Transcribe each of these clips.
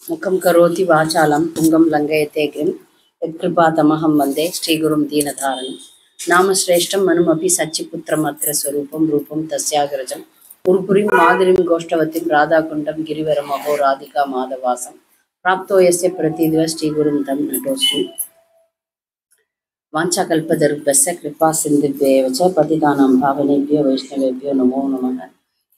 मुखं करोति वाचालं तुंगं लंघयते गिरिं यत्कृपातमहं वन्दे श्रीगुरुं दीनधारणं नामश्रेष्ठं मनुमपि सच्चिपुत्रमत्र स्वरूपं रूपं तस्याग्रजं गुरुपुरीं माधुरीं गोष्ठवतीं राधाकुण्डं गिरिवरमहो राधिका माधवासं प्राप्तो यस्य प्रतीदिव श्रीगुरुं तं नतोऽस्मि वाञ्छाकल्पतरुभ्यश्च कृपा सिन्धुभ्येव च पतितानां पावनेभ्यो वैष्णवेभ्यो नमो नमः।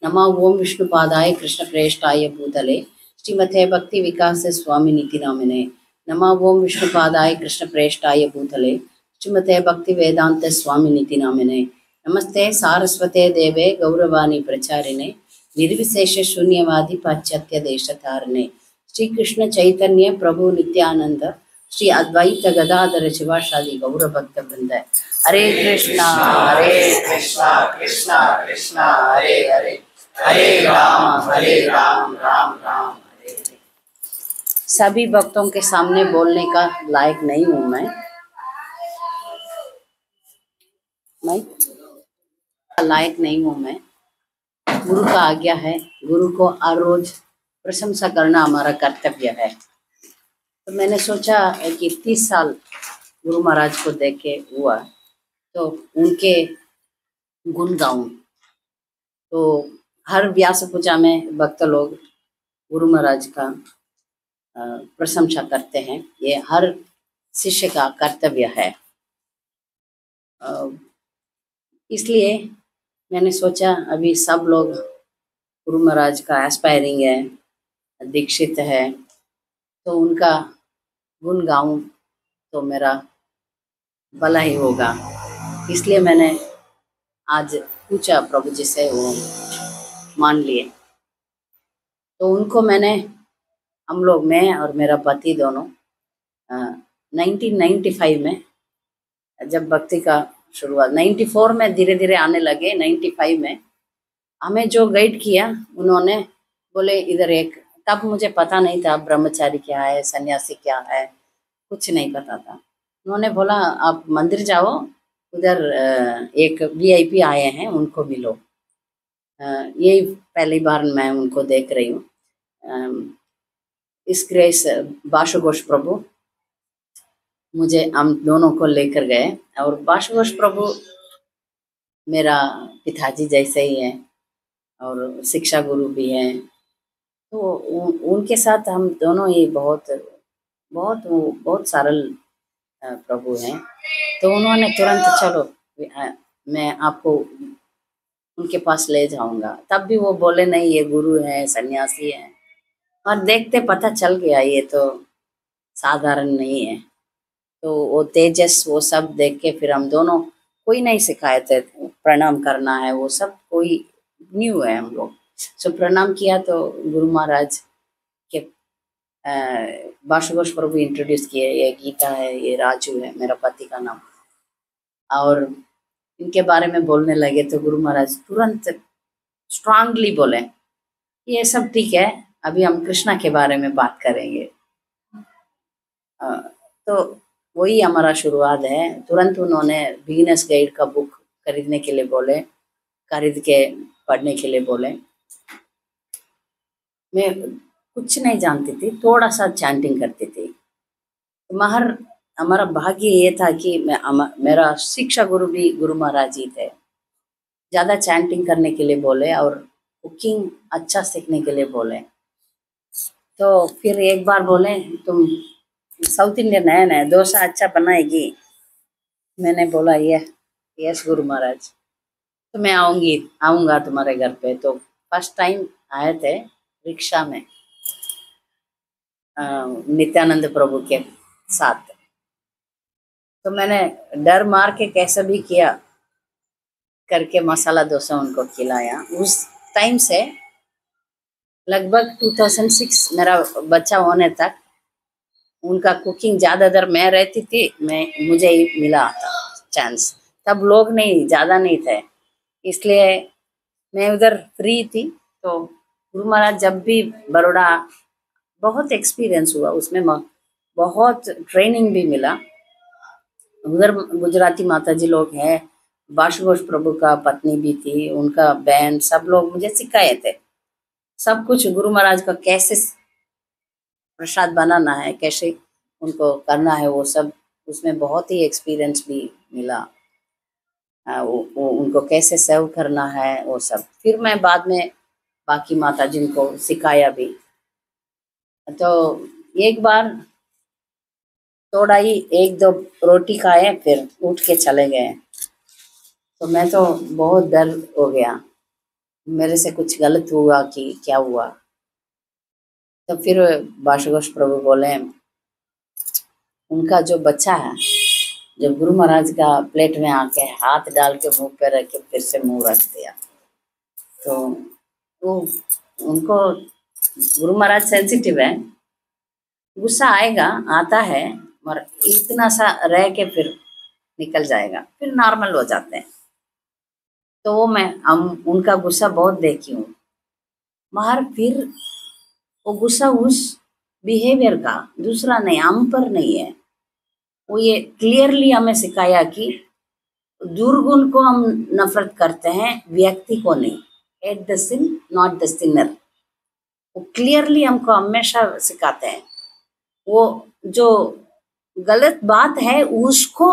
नमः ओं विष्णुपादाय कृष्णप्रेष्ठाय भूतले श्रीमते भक्ति विकास स्वामी निति नामिने। नमः ओं विष्णुपादाय कृष्णप्रेष्ठाय भूतले श्रीमते भक्ति वेदांत स्वामी निति नामिने। नमस्ते सारस्वते देवे गौरवाणी प्रचारिणे निर्विशेष शून्यवादी पाश्चात्य देशतारिणे। श्री कृष्ण चैतन्य प्रभु नित्यानंद श्री अद्वैत गदाधर शिवाशादि गौर भक्त वृंद। हरे कृष्णा कृष्णा कृष्णा हरे हरे हरे राम राम राम हरे हरे। सभी भक्तों के सामने बोलने का लायक नहीं हूँ मैं लायक नहीं हूँ मैं। गुरु का आज्ञा है, गुरु को हर रोज प्रशंसा करना हमारा कर्तव्य है। तो मैंने सोचा कि 30 साल गुरु महाराज को देख के हुआ तो उनके गुण गाऊं। तो हर व्यास पूजा में भक्त लोग गुरु महाराज का प्रशंसा करते हैं, ये हर शिष्य का कर्तव्य है। इसलिए मैंने सोचा अभी सब लोग गुरु महाराज का एस्पायरिंग है, दीक्षित है, तो उनका गुण गाऊं तो मेरा भला ही होगा। इसलिए मैंने आज पूछा प्रभु जी से, वो मान लिए। तो उनको हम लोग, मैं और मेरा पति दोनों 1995 में जब भक्ति का शुरुआत, 94 में धीरे धीरे आने लगे, 95 में हमें जो गाइड किया उन्होंने बोले इधर एक, तब मुझे पता नहीं था ब्रह्मचारी क्या है, सन्यासी क्या है, कुछ नहीं पता था। उन्होंने बोला आप मंदिर जाओ, उधर एक वीआईपी आए हैं उनको मिलो। यही पहली बार मैं उनको देख रही हूँ। इस ग्रेस बाशु घोष प्रभु मुझे हम दोनों को लेकर गए, और बाशु घोष प्रभु मेरा पिताजी जैसे ही है और शिक्षा गुरु भी हैं। तो उनके साथ हम दोनों ही बहुत बहुत बहुत सरल प्रभु हैं। तो उन्होंने तुरंत चलो मैं आपको उनके पास ले जाऊंगा। तब भी वो बोले नहीं ये गुरु है, सन्यासी है, और देखते पता चल गया ये तो साधारण नहीं है। तो वो तेजस वो सब देख के फिर हम दोनों, कोई नहीं सिखाए थे प्रणाम करना है, वो सब कोई न्यू है हम लोग। सो प्रणाम किया तो गुरु महाराज के बाशु घोष प्रभु इंट्रोड्यूस किए, ये गीता है, ये राजू है मेरा पति का नाम, और इनके बारे में बोलने लगे। तो गुरु महाराज तुरंत स्ट्रांगली बोले ये सब ठीक है, अभी हम कृष्णा के बारे में बात करेंगे। तो वही हमारा शुरुआत है। तुरंत उन्होंने बिगिनर्स गाइड का बुक खरीदने के लिए बोले, खरीद के पढ़ने के लिए बोले। मैं कुछ नहीं जानती थी, थोड़ा सा चैंटिंग करती थी। हमारा भाग्य ये था कि मेरा शिक्षा गुरु भी गुरु महाराज ही थे। ज़्यादा चैंटिंग करने के लिए बोले और कुकिंग अच्छा सीखने के लिए बोले। तो फिर एक बार बोले तुम साउथ इंडियन है, डोसा अच्छा बनाएगी। मैंने बोला यस गुरु महाराज, तो मैं आऊँगा तुम्हारे घर पे। तो फर्स्ट टाइम आए थे रिक्शा में नित्यानंद प्रभु के साथ। तो मैंने डर मार के कैसे भी किया करके मसाला डोसा उनको खिलाया। उस टाइम से लगभग 2006 मेरा बच्चा होने तक उनका कुकिंग ज़्यादातर मैं रहती थी, मुझे ही मिला था चांस। तब लोग नहीं, ज़्यादा नहीं थे, इसलिए मैं उधर फ्री थी। तो गुरु महाराज जब भी बड़ौदा, बहुत एक्सपीरियंस हुआ उसमें, बहुत ट्रेनिंग भी मिला। उधर गुजराती माताजी लोग हैं, बाशु घोष प्रभु का पत्नी भी थी, उनका बहन, सब लोग मुझे सिखाए थे सब कुछ। गुरु महाराज का कैसे प्रसाद बनाना है, कैसे उनको करना है, वो सब उसमें बहुत ही एक्सपीरियंस भी मिला। वो उनको कैसे सर्व करना है वो सब। फिर मैं बाद में बाकी माता जी को सिखाया भी। तो एक बार थोड़ा ही 1-2 रोटी खाए, फिर उठ के चले गए। तो मैं तो बहुत डर हो गया, मेरे से कुछ गलत हुआ कि क्या हुआ। तो फिर बाशुगोश प्रभु बोले, उनका जो बच्चा है, जब गुरु महाराज का प्लेट में आके हाथ डाल के मुंह पे रख के फिर से मुंह रख दिया, तो वो उनको गुरु महाराज सेंसिटिव है, गुस्सा आएगा, आता है, मगर इतना सा रह के फिर निकल जाएगा, फिर नॉर्मल हो जाते हैं। तो वो मैं उनका गुस्सा बहुत देखी हूँ, मगर फिर वो गुस्सा उस बिहेवियर का, दूसरा नहीं, हम पर नहीं है। वो ये क्लियरली हमें सिखाया कि दुर्गुण को हम नफरत करते हैं, व्यक्ति को नहीं। Hate the sin not the sinner, वो क्लियरली हमको हमेशा सिखाते हैं। वो जो गलत बात है उसको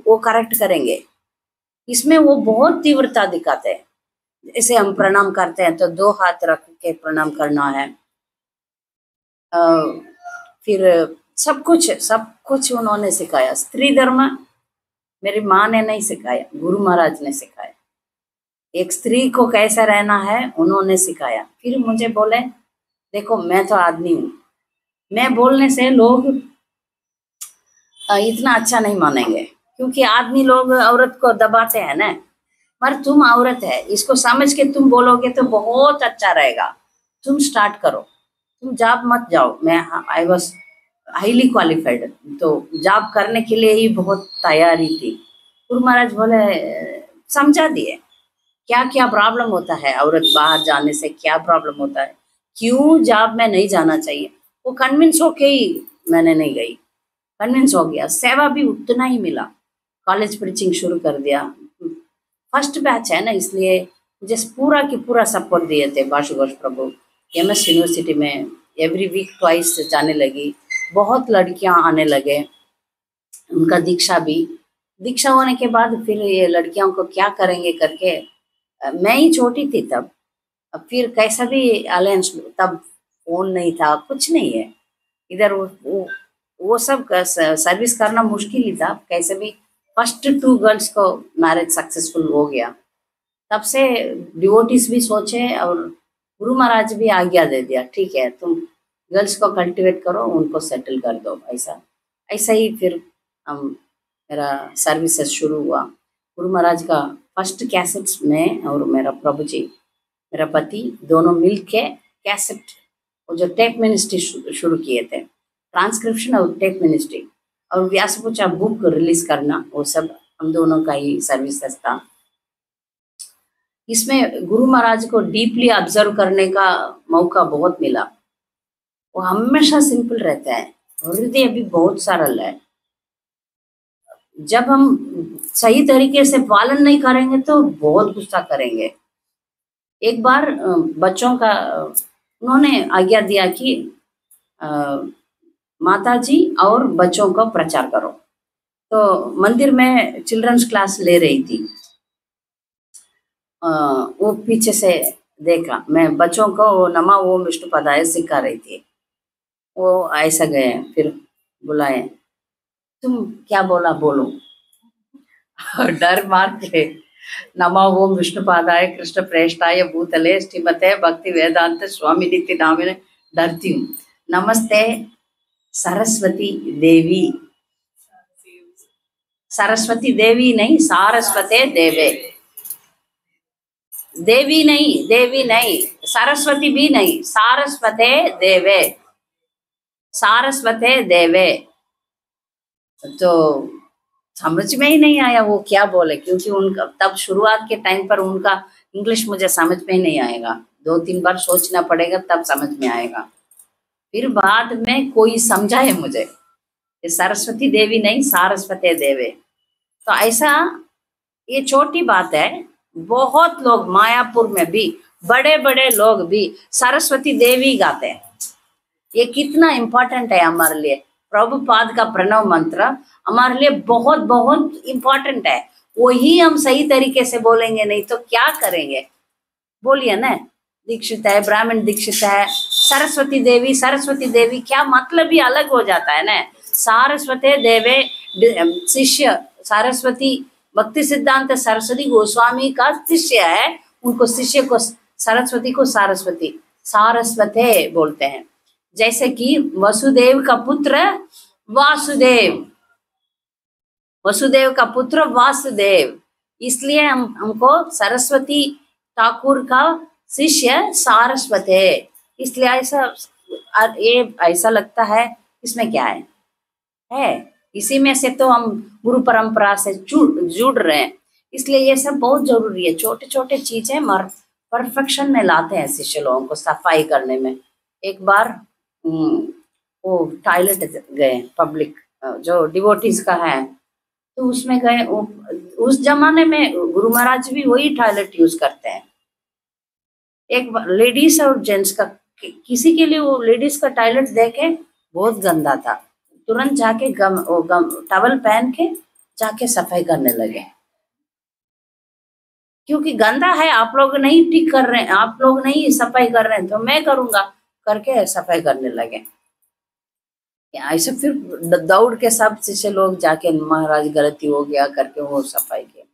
वो करेक्ट करेंगे, इसमें वो बहुत तीव्रता दिखाते हैं। जैसे हम प्रणाम करते हैं तो 2 हाथ रख के प्रणाम करना है। फिर सब कुछ उन्होंने सिखाया। स्त्री धर्म मेरी माँ ने नहीं सिखाया, गुरु महाराज ने सिखाया। एक स्त्री को कैसा रहना है उन्होंने सिखाया। फिर मुझे बोले, देखो मैं तो आदमी हूँ, मैं बोलने से लोग इतना अच्छा नहीं मानेंगे, क्योंकि आदमी लोग औरत को दबाते हैं ना। पर तुम औरत है, इसको समझ के तुम बोलोगे तो बहुत अच्छा रहेगा। तुम स्टार्ट करो, तुम जॉब मत जाओ। मैं आई वॉज हाईली क्वालिफाइड, तो जॉब करने के लिए ही बहुत तैयारी थी। गुरु महाराज बोले, समझा दिए क्या क्या प्रॉब्लम होता है, औरत बाहर जाने से क्या प्रॉब्लम होता है, क्यों जॉब में नहीं जाना चाहिए। वो कन्विंस होके ही मैंने नहीं गई, कन्विंस हो गया। सेवा भी उतना ही मिला, कॉलेज प्रीचिंग शुरू कर दिया। फर्स्ट बैच है ना, इसलिए मुझे पूरा की पूरा सपोर्ट दिए थे बाशुगोश प्रभु। एमएस यूनिवर्सिटी में एवरी वीक ट्वाइस जाने लगी, बहुत लड़कियां आने लगे। उनका दीक्षा होने के बाद फिर ये लड़कियों को क्या करेंगे करके, मैं ही छोटी थी तब। अब फिर कैसा भी अलायंस, तब फोन नहीं था, कुछ नहीं है इधर। वो सब सर्विस करना मुश्किल ही था। कैसे भी फर्स्ट 2 गर्ल्स को मैरिज सक्सेसफुल हो गया। तब से डिवोटीज भी सोचे और गुरु महाराज भी आज्ञा दे दिया, ठीक है तुम गर्ल्स को कल्टीवेट करो, उनको सेटल कर दो। ऐसा ही फिर मेरा सर्विसेज शुरू हुआ। गुरु महाराज का फर्स्ट कैसेट्स में और मेरा प्रभु जी, मेरा पति, दोनों मिल के कैसेट, वो जो टेप मिनिस्ट्री शुरू किए थे, ट्रांसक्रिप्शन और टेप मिनिस्ट्री और व्यासपूजा बुक रिलीज करना, वो सब हम दोनों का ही सर्विसेज था। इसमें गुरु महाराज को डीपली ऑब्जर्व करने का मौका बहुत मिला। वो हमेशा सिंपल रहता है, हृदय भी बहुत सरल है। जब हम सही तरीके से पालन नहीं करेंगे तो बहुत गुस्सा करेंगे। एक बार बच्चों का उन्होंने आज्ञा दिया कि माता जी और बच्चों को प्रचार करो। तो मंदिर में चिल्ड्रंस क्लास ले रही थी, वो पीछे से देखा, मैं बच्चों को वो नमा ओम विष्णु पदाय सिखा रही थी। वो ऐसा गए, फिर बुलाए, तुम क्या बोला बोलो। डर मार के नमा ओम विष्णु पादाय कृष्ण प्रेष्ठाय भूतले श्रीमते भक्ति वेदांत स्वामी नित्य नामिने, डरती हूँ। नमस्ते सरस्वती देवी, सरस्वती देवी नहीं, सारस्वते देवे, देवी नहीं, सरस्वती भी नहीं, सारस्वते देवे, सारस्वते देवे। तो समझ में ही नहीं आया वो क्या बोले, क्योंकि उनका तब शुरुआत के टाइम पर उनका इंग्लिश मुझे समझ में ही नहीं आएगा, 2-3 बार सोचना पड़ेगा तब समझ में आएगा। फिर बाद में कोई समझाए मुझे, ये सरस्वती देवी नहीं, सारस्वते देवे। तो ऐसा ये छोटी बात है, बहुत लोग मायापुर में भी बड़े बड़े लोग भी सरस्वती देवी गाते हैं। ये कितना इम्पोर्टेंट है हमारे लिए। प्रभुपाद का प्रणव मंत्र हमारे लिए बहुत बहुत इम्पोर्टेंट है। वही हम सही तरीके से बोलेंगे नहीं तो क्या करेंगे, बोलिए ना। दीक्षित है, ब्राह्मण दीक्षित है, सरस्वती देवी क्या मतलब ही अलग हो जाता है ना। सारस्वते देवे शिष्य, सरस्वती भक्ति सिद्धांत सरस्वती गोस्वामी का शिष्य है, उनको शिष्य को सरस्वती को सारस्वते बोलते हैं। जैसे कि वसुदेव का पुत्र वासुदेव, वसुदेव का पुत्र वासुदेव, इसलिए हमको सरस्वती ठाकुर का शिष्य सारस्वते। इसलिए ऐसा लगता है इसमें क्या है इसी में से तो हम गुरु परंपरा से जुड़ रहे हैं। इसलिए ये सब बहुत जरूरी है। छोटे छोटे चीजें परफेक्शन में लाते हैं शिष्य लोगों को सफाई करने में। एक बार वो टॉयलेट गए पब्लिक, जो डिवोटीज का है, तो उसमें गए। उस जमाने में गुरु महाराज भी वही टॉयलेट यूज करते हैं। एक लेडीज और जेंट्स का, किसी के लिए वो लेडीज का टॉयलेट देखे बहुत गंदा था, तुरंत जाके टवल पहन के जाके सफाई करने लगे, क्योंकि गंदा है, आप लोग नहीं ठीक कर रहे हैं, आप लोग नहीं सफाई कर रहे हैं तो मैं करूंगा करके सफाई करने लगे। ऐसे फिर दौड़ के सब शिष्य लोग जाके महाराज गलती हो गया करके वो सफाई किया।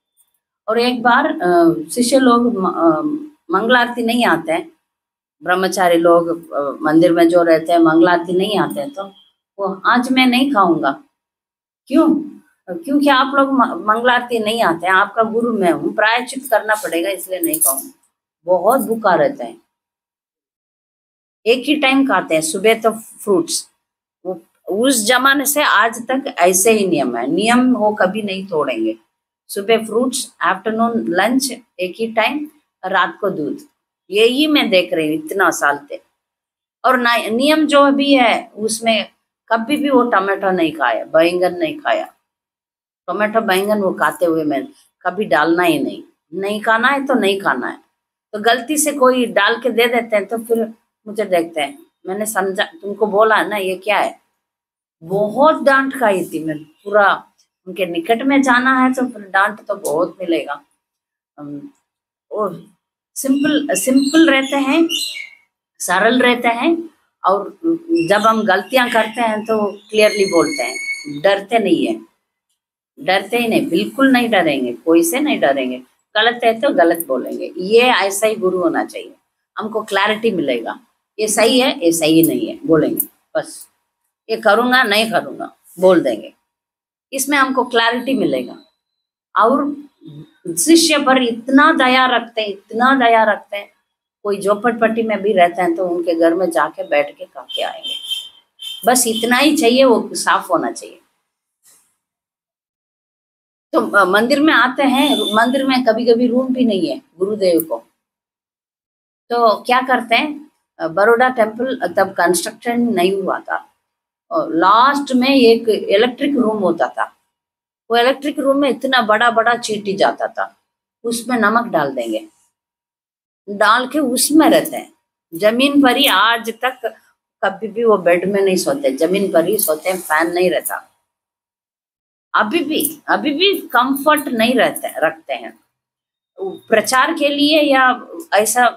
और एक बार शिष्य लोग मंगलारती नहीं आते हैं, ब्रह्मचारी लोग मंदिर में जो रहते हैं मंगलारती नहीं आते हैं, तो वो आज मैं नहीं खाऊंगा। क्यों? क्योंकि आप लोग मंगलारती नहीं आते हैं, आपका गुरु मैं हूँ, प्रायश्चित करना पड़ेगा इसलिए नहीं खाऊंगा। बहुत भूखा रहते हैं, एक ही टाइम खाते हैं, सुबह तो फ्रूट्स। उस जमाने से आज तक ऐसे ही नियम है, नियम वो कभी नहीं तोड़ेंगे। सुबह फ्रूट्स, आफ्टरनून लंच एक ही टाइम, रात को दूध। यही मैं देख रही हूँ इतना साल से। और नियम जो भी है उसमें कभी भी वो टमाटो नहीं खाया, बैंगन नहीं खाया। टमाटो बैंगन वो खाते हुए मैं कभी डालना ही नहीं खाना है तो नहीं खाना है। तो गलती से कोई डाल के दे देते हैं तो फिर मुझे देखते हैं, मैंने समझा तुमको बोला ना ये क्या है। बहुत डांट खाई थी मैं, पूरा उनके निकट में जाना है तो फिर डांट तो बहुत मिलेगा। और सिंपल रहते हैं, सरल रहते हैं, और जब हम गलतियां करते हैं तो क्लियरली बोलते हैं, डरते नहीं है, डरते ही नहीं, बिल्कुल नहीं डरेंगे, कोई से नहीं डरेंगे। गलत है तो गलत बोलेंगे, ये ऐसा ही गुरु होना चाहिए। हमको क्लैरिटी मिलेगा, ये सही है ये सही नहीं है बोलेंगे, बस ये करूंगा नहीं करूंगा बोल देंगे, इसमें हमको क्लैरिटी मिलेगा। और शिष्य पर इतना दया रखते हैं, इतना दया रखते हैं। कोई झोपड़पट्टी में भी रहते हैं तो उनके घर में जाके बैठ के खा के आएंगे, बस इतना ही चाहिए, वो साफ होना चाहिए। तो मंदिर में आते हैं, मंदिर में कभी कभी रूम भी नहीं है गुरुदेव को, तो क्या करते हैं, बड़ौदा टेम्पल तब कंस्ट्रक्शन नहीं हुआ था, और लास्ट में एक इलेक्ट्रिक रूम होता था। वो इलेक्ट्रिक रूम में इतना बड़ा बड़ा चींटी जाता था, उसमें नमक डाल देंगे, डाल के उसमें रहते हैं। जमीन पर ही आज तक कभी भी वो बेड में नहीं सोते, जमीन पर ही सोते हैं, फैन नहीं रहता। अभी भी कंफर्ट नहीं रखते हैं। प्रचार के लिए या ऐसा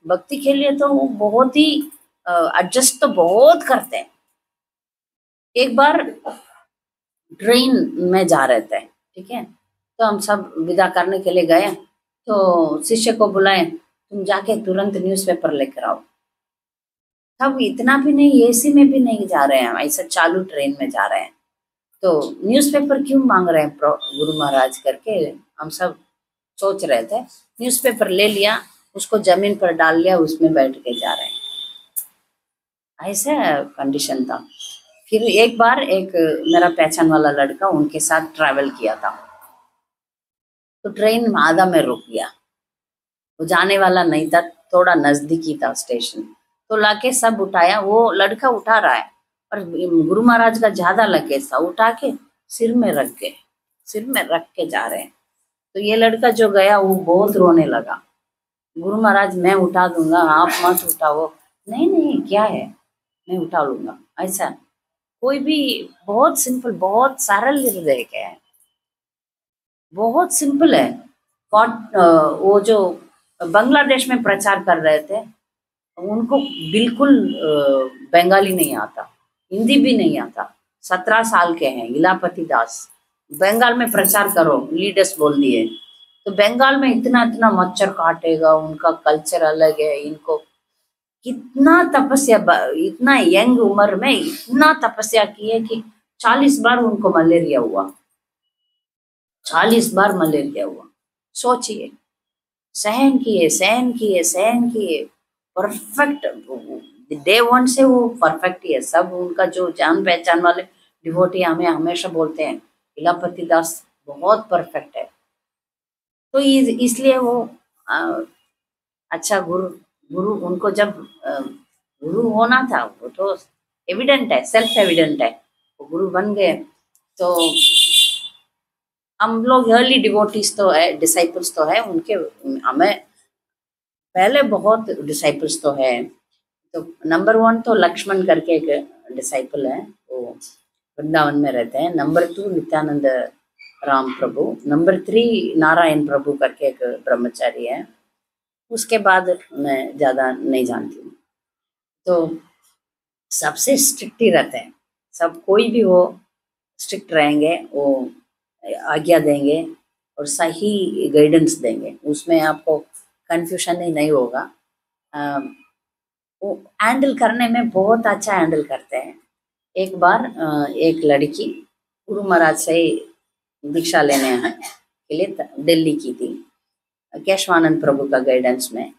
भक्ति के लिए तो वो बहुत ही एडजस्ट तो बहुत करते हैं। एक बार ट्रेन में जा रहे थे, ठीक है, तो हम सब विदा करने के लिए गए, तो शिष्य को बुलाए, तुम जाके तुरंत न्यूज़पेपर लेकर आओ। तब इतना भी नहीं, एसी में भी नहीं जा रहे हैं, ऐसा चालू ट्रेन में जा रहे हैं, तो न्यूज़पेपर क्यों मांग रहे हैं गुरु महाराज करके हम सब सोच रहे थे। न्यूज़पेपर ले लिया, उसको जमीन पर डाल लिया, उसमें बैठ के जा रहे हैं, ऐसा कंडीशन था। फिर एक बार एक मेरा पहचान वाला लड़का उनके साथ ट्रैवल किया था, तो ट्रेन आधा में रुक गया, वो जाने वाला नहीं था, थोड़ा नजदीकी था स्टेशन, तो लाके सब उठाया, वो लड़का उठा रहा है और गुरु महाराज का ज्यादा लगेज था, उठा के सिर में रख के जा रहे हैं। तो ये लड़का जो गया वो बहुत रोने लगा, गुरु महाराज मैं उठा दूंगा, आप मत उठाओ। नहीं क्या है, मैं उठा लूंगा, ऐसा। कोई भी बहुत सिंपल, बहुत सरल हृदय के है, बहुत सिंपल है। वो जो बांग्लादेश में प्रचार कर रहे थे, उनको बिल्कुल बंगाली नहीं आता, हिंदी भी नहीं आता। 17 साल के हैं, इलापति दास। बंगाल में प्रचार करो, लीडर्स बोल दिए। तो बंगाल में इतना इतना मच्छर काटेगा, उनका कल्चर अलग है। इनको कितना तपस्या, इतना यंग उम्र में इतना तपस्या की है कि 40 बार उनको मलेरिया हुआ, 40 बार मलेरिया हुआ। सोचिए, सहन किए, सहन किए, सहन किए। परफेक्ट, डे वन से वो परफेक्ट ही है। सब उनका जो जान पहचान वाले डिवोटी हमें हमेशा बोलते हैं, इलापति दास बहुत परफेक्ट है। तो इसलिए वो अ, अच्छा गुरु, गुरु उनको जब गुरु होना था, वो तो एविडेंट है, सेल्फ एविडेंट है। वो गुरु बन गए। तो हम लोग अर्ली डिवोटीज तो है, डिसाइपल्स तो है उनके। हमें पहले बहुत डिसाइपल्स तो है। तो नंबर 1 तो लक्ष्मण करके एक डिसाइपल है, वो वृंदावन में रहते हैं। नंबर 2 नित्यानंद राम प्रभु। नंबर 3 नारायण प्रभु करके एक ब्रह्मचारी है। उसके बाद मैं ज़्यादा नहीं जानती हूँ। तो सबसे स्ट्रिक्ट ही रहते हैं, सब कोई भी हो स्ट्रिक्ट रहेंगे, वो आज्ञा देंगे और सही गाइडेंस देंगे। उसमें आपको कंफ्यूजन ही नहीं होगा। अ, वो हैंडल करने में बहुत अच्छा हैंडल करते हैं। एक बार एक लड़की गुरु महाराज से दीक्षा लेने के लिए दिल्ली की थी, केशवानंद प्रभु का गाइडेंस में।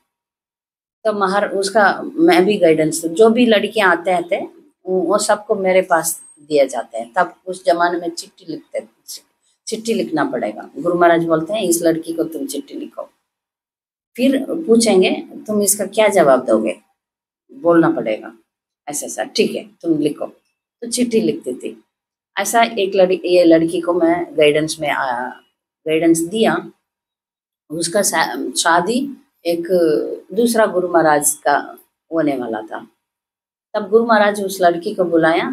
तो उसका मैं भी गाइडेंस, जो भी लड़कियां आते थे वो सबको मेरे पास दिए जाते हैं। तब उस जमाने में चिट्ठी लिखते, चिट्ठी लिखना पड़ेगा। गुरु महाराज बोलते हैं इस लड़की को तुम चिट्ठी लिखो, फिर पूछेंगे तुम इसका क्या जवाब दोगे, बोलना पड़ेगा। ऐसा ऐसा, ठीक है तुम लिखो। तो चिट्ठी लिखती थी। ऐसा एक ये लड़की को मैं गाइडेंस में गाइडेंस दिया। उसका शादी एक दूसरा गुरु महाराज का होने वाला था। तब गुरु महाराज उस लड़की को बुलाया।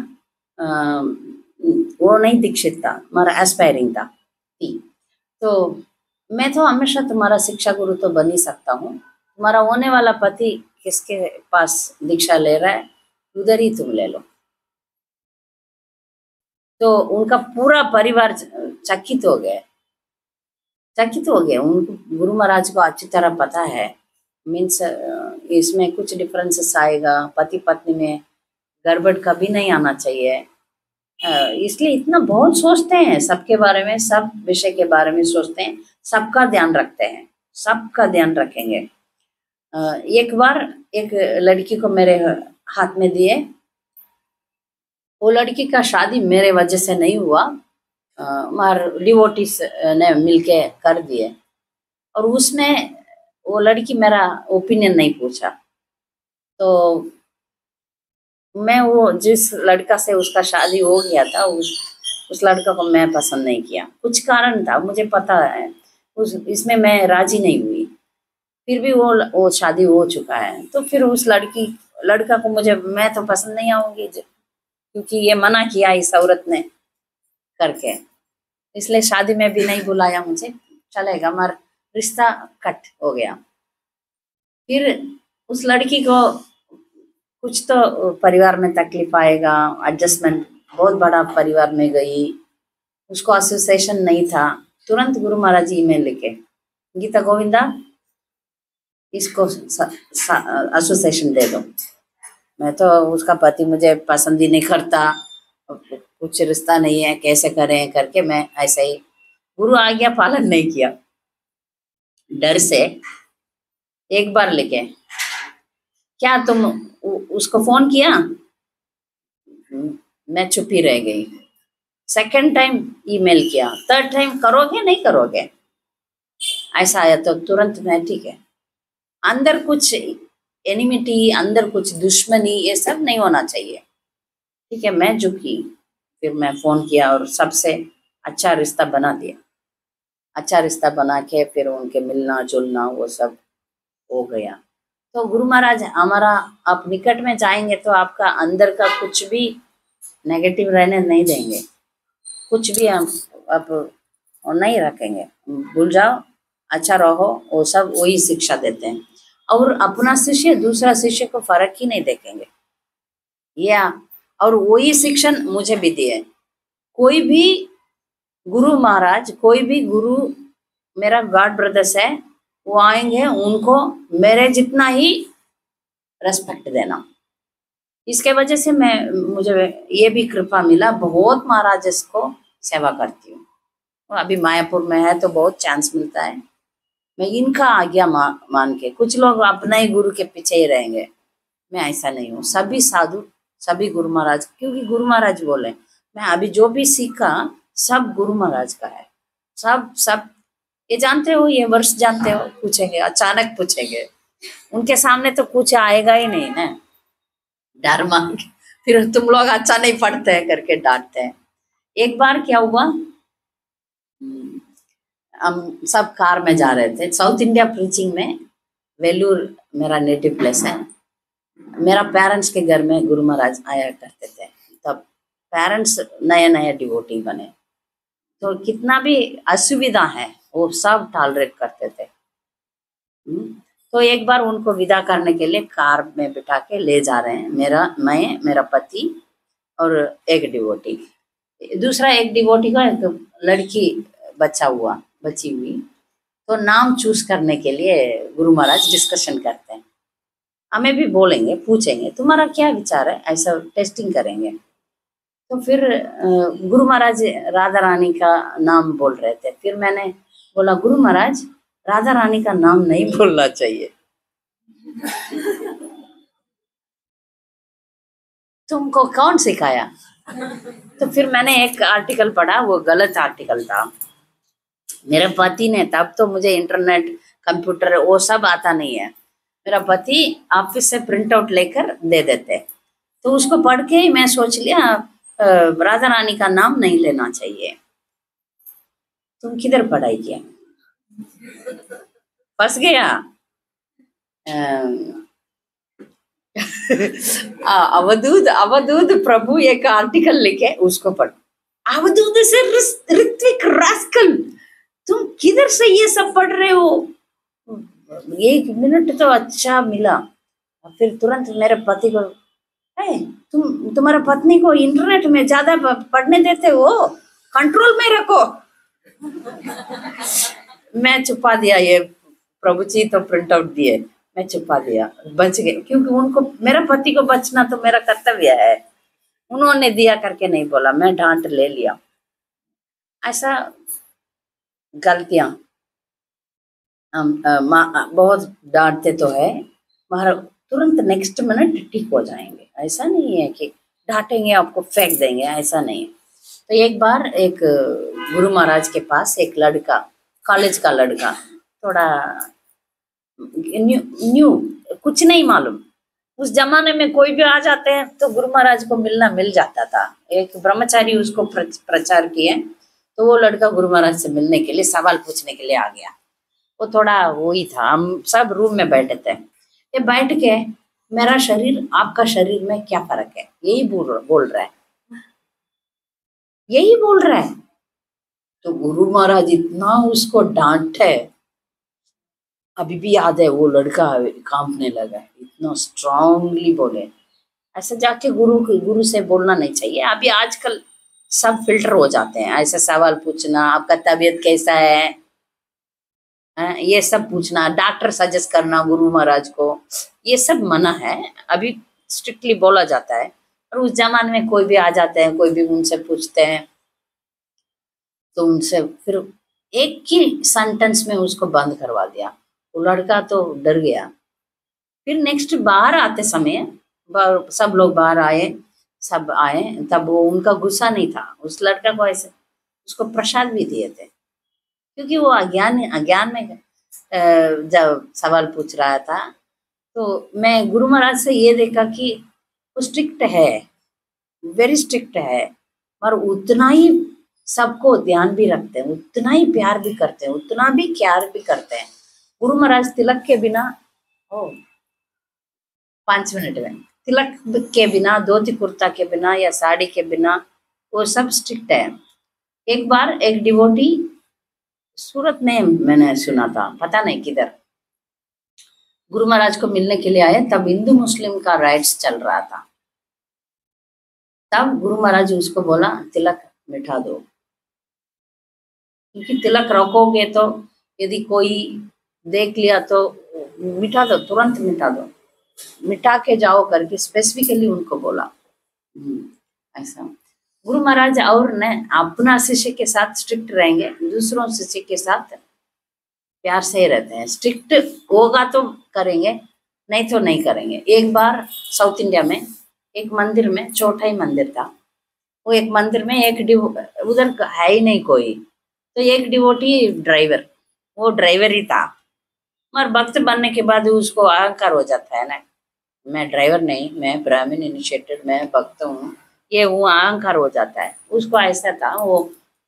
वो नहीं दीक्षित था, हमारा एस्पायरिंग था थी। तो मैं तो हमेशा तुम्हारा शिक्षा गुरु तो बन ही सकता हूँ, तुम्हारा होने वाला पति किसके पास दीक्षा ले रहा है उधर ही तुम ले लो। तो उनका पूरा परिवार चकित हो गया, चकित हो गए। उनको गुरु महाराज को अच्छी तरह पता है, मीन्स इसमें कुछ डिफरेंसेस आएगा, पति पत्नी में गड़बड़ कभी नहीं आना चाहिए। इसलिए इतना बहुत सोचते हैं सबके बारे में, सब विषय के बारे में सोचते हैं, सबका ध्यान रखते हैं, सबका ध्यान रखेंगे। एक बार एक लड़की को मेरे हाथ में दिए। वो लड़की का शादी मेरे वजह से नहीं हुआ, हमारे डिवोटीज ने मिलके कर दिए। और उसमें वो लड़की मेरा ओपिनियन नहीं पूछा। तो मैं वो जिस लड़का से उसका शादी हो गया था, उस लड़का को मैं पसंद नहीं किया। कुछ कारण था, मुझे पता है, उस इसमें मैं राजी नहीं हुई। फिर भी वो शादी हो चुका है। तो फिर उस लड़का को मैं तो पसंद नहीं आऊंगी, क्योंकि ये मना किया इस औरत ने करके, इसलिए शादी में भी नहीं बुलाया मुझे। चलेगा, हमारा रिश्ता कट हो गया। फिर उस लड़की को कुछ तो परिवार में तकलीफ आएगा, एडजस्टमेंट, बहुत बड़ा परिवार में गई, उसको एसोसिएशन नहीं था। तुरंत गुरु महाराज जी ईमेल लिखे, गीता गोविंदा इसको एसोसिएशन दे दो। मैं तो उसका पति मुझे पसंद ही नहीं करता, कुछ रिश्ता नहीं है, कैसे करें करके मैं ऐसे ही गुरु आज्ञा पालन नहीं किया, डर से। एक बार लिखे, क्या तुम उसको फोन किया? मैं चुप ही रह गई। सेकंड टाइम ईमेल किया, थर्ड टाइम करोगे नहीं करोगे, ऐसा आया। तो तुरंत मैं ठीक है, अंदर कुछ एनिमिटी, अंदर कुछ दुश्मनी, ये सब नहीं होना चाहिए। ठीक है, मैं झुकी। फिर मैं फोन किया और सबसे अच्छा रिश्ता बना दिया। अच्छा रिश्ता बना के फिर उनके मिलना जुलना वो सब हो गया। तो गुरु महाराज हमारा, आप निकट में जाएंगे तो आपका अंदर का कुछ भी नेगेटिव रहने नहीं देंगे, कुछ भी हम आप नहीं रखेंगे, भूल जाओ, अच्छा रहो, वो सब वही शिक्षा देते हैं। और अपना शिष्य दूसरा शिष्य को फर्क ही नहीं देखेंगे, या और वही शिक्षण मुझे भी दिए। कोई भी गुरु महाराज, कोई भी गुरु मेरा गॉड ब्रदर्स है, वो आएंगे, उनको मेरे जितना ही रेस्पेक्ट देना। इसके वजह से मुझे ये भी कृपा मिला, बहुत महाराज को सेवा करती हूँ। अभी मायापुर में है तो बहुत चांस मिलता है, मैं इनका आज्ञा मान के। कुछ लोग अपने ही गुरु के पीछे ही रहेंगे, मैं ऐसा नहीं हूँ। सभी साधु, सभी गुरु महाराज, क्योंकि गुरु महाराज बोले, मैं अभी जो भी सीखा सब गुरु महाराज का है। सब ये जानते हो, ये वर्ष जानते हो, पूछेंगे, अचानक पूछेंगे, उनके सामने तो कुछ आएगा ही नहीं ना, डर मान के फिर तुम लोग अच्छा नहीं पढ़ते हैं करके डांटते हैं। एक बार क्या हुआ, हम सब कार में जा रहे थे, साउथ इंडिया प्रीचिंग में, वेलूर मेरा नेटिव प्लेस है। मेरा पेरेंट्स के घर में गुरु महाराज आया करते थे, तब पेरेंट्स नए नए डिवोटी बने, तो कितना भी असुविधा है वो सब टॉलरेट करते थे। तो एक बार उनको विदा करने के लिए कार में बिठा के ले जा रहे हैं, मैं, मेरा पति और एक डिवोटी। दूसरा एक डिवोटी का एक लड़की बची हुई, तो नाम चूज करने के लिए गुरु महाराज डिस्कशन करते हैं। हमें भी बोलेंगे, पूछेंगे तुम्हारा क्या विचार है, ऐसा टेस्टिंग करेंगे। तो फिर गुरु महाराज राधा रानी का नाम बोल रहे थे, फिर मैंने बोला, गुरु महाराज राधा रानी का नाम नहीं बोलना चाहिए। तुमको कौन सिखाया? तो फिर मैंने एक आर्टिकल पढ़ा, वो गलत आर्टिकल था। मेरे पति ने, तब तो मुझे इंटरनेट कंप्यूटर वो सब आता नहीं है, मेरा पति ऑफिस से प्रिंट आउट लेकर दे देते, तो उसको पढ़ के ही मैं सोच लिया राधा रानी का नाम नहीं लेना चाहिए। तुम किधर पढ़ाई किया? फंस गया। अवधूत प्रभु एक आर्टिकल लिखे, उसको पढ़। अवधूत से ऋत्विक रास्कल, तुम किधर से ये सब पढ़ रहे हो? 1 मिनट तो अच्छा मिला, फिर तुरंत मेरे पति को, तुम्हारे पत्नी को इंटरनेट में ज्यादा पढ़ने देते हो, कंट्रोल में रखो। मैं छुपा दिया, ये प्रभु जी तो प्रिंट आउट दिए, मैं छुपा दिया, बच गए, क्योंकि उनको, मेरा पति को बचना तो मेरा कर्तव्य है। उन्होंने दिया करके नहीं बोला, मैं डांट ले लिया। ऐसा गलतियां हम बहुत डांटते तो है, मगर तुरंत नेक्स्ट मिनट ठीक हो जाएंगे। ऐसा नहीं है कि डांटेंगे आपको फेंक देंगे, ऐसा नहीं। तो एक बार एक गुरु महाराज के पास एक लड़का, कॉलेज का लड़का, थोड़ा न्यू कुछ नहीं मालूम, उस जमाने में कोई भी आ जाते हैं तो गुरु महाराज को मिल जाता था। एक ब्रह्मचारी उसको प्रचार किए, तो वो लड़का गुरु महाराज से मिलने के लिए, सवाल पूछने के लिए आ गया। वो थोड़ा वही था, हम सब रूम में बैठे थे, ये बैठ के, मेरा शरीर आपका शरीर में क्या फर्क है, यही बोल रहा है, यही बोल रहा है। तो गुरु महाराज इतना उसको डांटे, अभी भी याद है, वो लड़का कांपने लगा, इतना स्ट्रांगली बोले। ऐसा जाके गुरु से बोलना नहीं चाहिए। अभी आजकल सब फिल्टर हो जाते हैं, ऐसे सवाल पूछना, आपका तबीयत कैसा है, ये सब पूछना, डॉक्टर सजेस्ट करना गुरु महाराज को, ये सब मना है, अभी स्ट्रिक्टली बोला जाता है। और उस जमाने में कोई भी आ जाते हैं, कोई भी उनसे पूछते हैं, तो उनसे फिर एक ही सेंटेंस में उसको बंद करवा दिया। वो लड़का तो डर गया। फिर नेक्स्ट बाहर आते समय, सब लोग बाहर आए, सब आए, तब वो उनका गुस्सा नहीं था, उस लड़का को ऐसे उसको प्रसाद भी दिए थे, क्योंकि वो अज्ञान में जब सवाल पूछ रहा था। तो मैं गुरु महाराज से ये देखा कि वो स्ट्रिक्ट है, वेरी स्ट्रिक्ट है, पर उतना ही सबको ध्यान भी रखते हैं, उतना ही प्यार भी करते हैं, उतना भी केयर भी करते हैं। गुरु महाराज तिलक के बिना, ओ 5 मिनट में। तिलक के बिना, धोती कुर्ता के बिना या साड़ी के बिना, वो सब स्ट्रिक्ट है। एक बार एक डिवोटी सूरत में मैंने सुना था, पता नहीं किधर, गुरु महाराज को मिलने के लिए आए, तब हिंदू मुस्लिम का राइट्स चल रहा था। तब गुरु महाराज उसको बोला तिलक मिटा दो, क्योंकि तिलक रखोगे तो यदि कोई देख लिया तो मिटा दो, तुरंत मिटा दो, मिटा के जाओ करके स्पेसिफिकली उनको बोला। ऐसा गुरु महाराज और ने अपना शिष्य के साथ स्ट्रिक्ट रहेंगे, दूसरों शिष्य के साथ प्यार से ही रहते हैं। स्ट्रिक्ट होगा तो करेंगे, नहीं तो नहीं करेंगे। एक बार साउथ इंडिया में एक मंदिर में, चौथाई मंदिर था, वो एक मंदिर में एक उधर है ही नहीं कोई, तो एक डिवोटी ड्राइवर, वो ड्राइवर ही था, मगर भक्त बनने के बाद उसको अहंकार हो जाता है ना, मैं ड्राइवर नहीं, मैं ब्राह्मण इनिशिएटेड, मैं भक्त हूँ, ये वो अहंकार हो जाता है उसको। ऐसा था, वो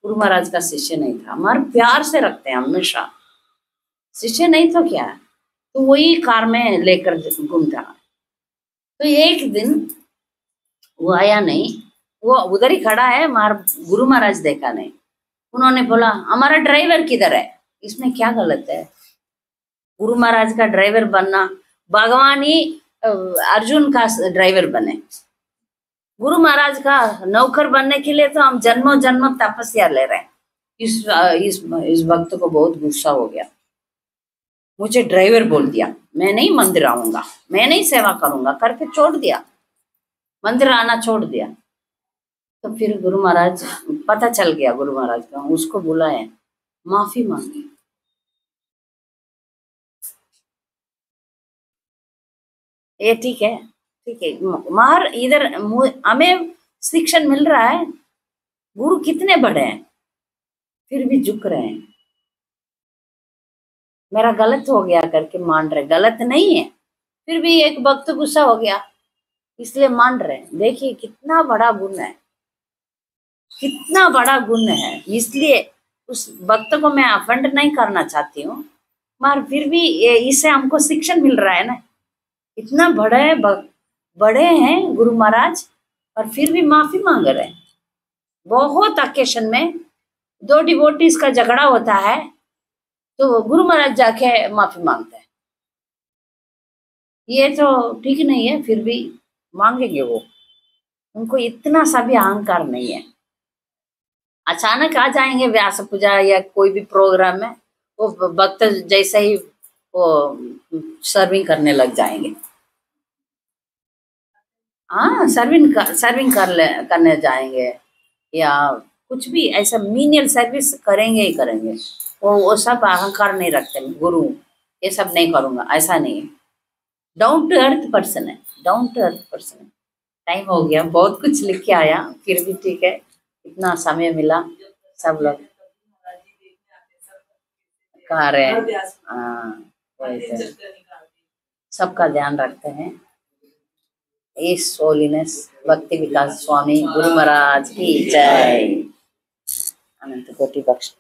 गुरु महाराज का शिष्य नहीं था, मगर प्यार से रखते हैं हमेशा, शिष्य नहीं तो क्या, तो वही कार में लेकर घूमता। तो एक दिन वो आया नहीं, वो उधर ही खड़ा है, मार गुरु महाराज देखा नहीं। उन्होंने बोला हमारा ड्राइवर किधर है? इसमें क्या गलत है? गुरु महाराज का ड्राइवर बनना, भगवान ही अर्जुन का ड्राइवर बने। गुरु महाराज का नौकर बनने के लिए तो हम जन्मों जन्म तपस्या ले रहे हैं। इस भक्त को बहुत गुस्सा हो गया, मुझे ड्राइवर बोल दिया, मैं नहीं मंदिर आऊंगा, मैं नहीं सेवा करूंगा करके छोड़ दिया, मंदिर आना छोड़ दिया। तो फिर गुरु महाराज, पता चल गया गुरु महाराज का, उसको बुलाए, माफी मांगी। ये ठीक है, ठीक है, मार इधर हमें शिक्षण मिल रहा है, गुरु कितने बड़े हैं फिर भी झुक रहे हैं, मेरा गलत हो गया करके मान रहे, गलत नहीं है, फिर भी एक भक्त गुस्सा हो गया इसलिए मान रहे। देखिए कितना बड़ा गुण है, कितना बड़ा गुण है। इसलिए उस भक्त को मैं अफेंड नहीं करना चाहती हूँ, मगर फिर भी इससे हमको शिक्षण मिल रहा है ना, इतना बड़े हैं गुरु महाराज और फिर भी माफी मांग रहे हैं। बहुत ओकेशन में दो डिवोटीज का झगड़ा होता है तो गुरु महाराज जाके माफी मांगते हैं, ये तो ठीक नहीं है, फिर भी मांगेंगे वो, उनको इतना सा भी अहंकार नहीं है। अचानक आ जाएंगे व्यास पूजा या कोई भी प्रोग्राम में, वो भक्त जैसे ही वो सर्विंग करने लग जाएंगे। हाँ, सर्विंग करने जाएंगे या कुछ भी ऐसा मीनियल सर्विस करेंगे ही करेंगे। वो सब अहंकार नहीं रखते, गुरु ये सब नहीं करूंगा ऐसा नहीं है, डाउन टू अर्थ पर्सन है, डाउन टू अर्थ पर्सन है। टाइम हो गया, बहुत कुछ लिख के आया, फिर भी ठीक है, इतना समय मिला, सब लोग कह रहे हैं। हाँ, सबका ध्यान रखते हैं। इस होलीनेस भक्ति विकास स्वामी गुरु महाराज की जय। अनंत कोटि बख्श।